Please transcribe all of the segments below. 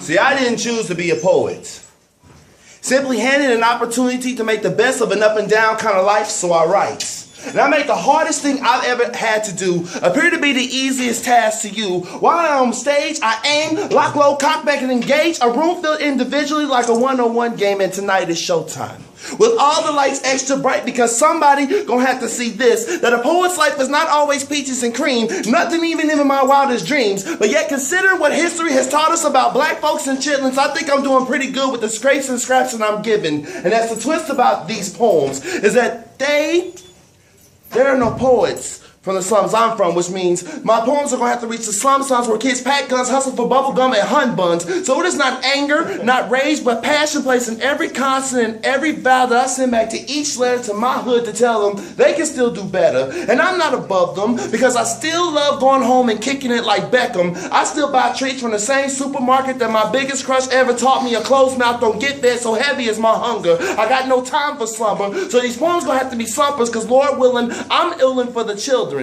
See, I didn't choose to be a poet. Simply handed an opportunity to make the best of an up and down kind of life, so I write. And I make the hardest thing I've ever had to do appear to be the easiest task to you. While I'm on stage, I aim, lock low, cock back, and engage. A room filled individually like a one-on-one game, and tonight is showtime. With all the lights extra bright, because somebody gonna have to see this, that a poet's life is not always peaches and cream, nothing even in my wildest dreams. But yet, considering what history has taught us about black folks and chitlins, I think I'm doing pretty good with the scrapes and scraps that I'm given. And that's the twist about these poems, is that there are no poets from the slums I'm from, which means my poems are going to have to reach the slums where kids pack guns, hustle for bubble gum, and hunt buns. So it is not anger, not rage, but passion placed in every consonant and every vowel that I send back to each letter to my hood to tell them they can still do better. And I'm not above them because I still love going home and kicking it like Beckham. I still buy treats from the same supermarket that my biggest crush ever taught me a closed mouth don't get fed, so heavy is my hunger. I got no time for slumber. So these poems going to have to be slumpers because Lord willing, I'm illin' for the children.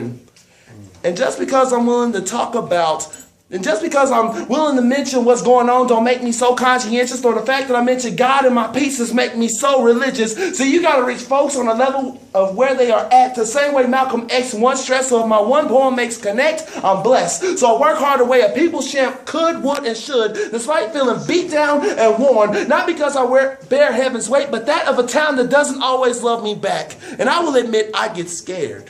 And just because I'm willing to talk about, and just because I'm willing to mention what's going on don't make me so conscientious, or the fact that I mention God in my pieces make me so religious. So you got to reach folks on a level of where they are at, the same way Malcolm X once stressed. So if my one poem makes connect, I'm blessed. So I work hard the way a people's champ could, would, and should, despite feeling beat down and worn, not because I bear heaven's weight, but that of a town that doesn't always love me back. And I will admit I get scared.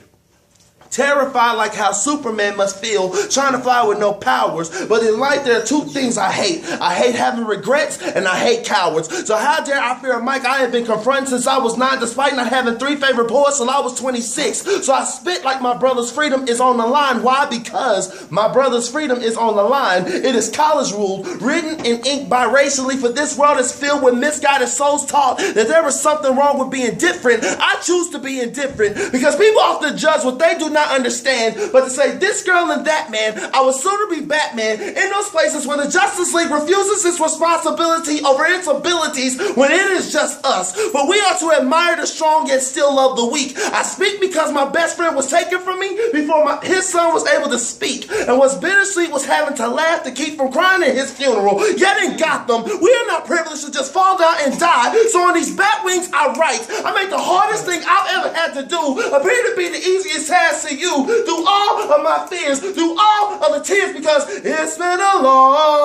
Terrified like how Superman must feel trying to fly with no powers. But in life there are two things I hate. I hate having regrets and I hate cowards. So how dare I fear a mic I have been confronted since I was 9, despite not having 3 favorite poets till I was 26. So I spit like my brother's freedom is on the line. Why? Because my brother's freedom is on the line. It is college ruled, written in ink biracially, for this world is filled with misguided souls taught that there is something wrong with being different. I choose to be indifferent because people often judge what they do not understand, but to say this girl and that man, I would sooner be Batman in those places where the Justice League refuses its responsibility over its abilities when it is just us. But we are to admire the strong yet still love the weak. I speak because my best friend was taken from me before his son was able to speak, and what's bittersweet was having to laugh to keep from crying at his funeral. Yet in Gotham, we are not privileged to just fall down and die. So on these bat wings I write. I make the hardest thing I've ever had to do appear to be the easiest task to you, through all of my fears, through all of the tears, because it's been a long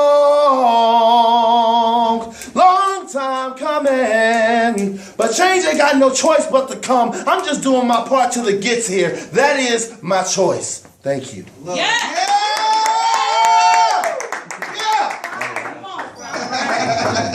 time coming. But change ain't got no choice but to come. I'm just doing my part till it gets here. That is my choice. Thank you. Yeah. Yeah.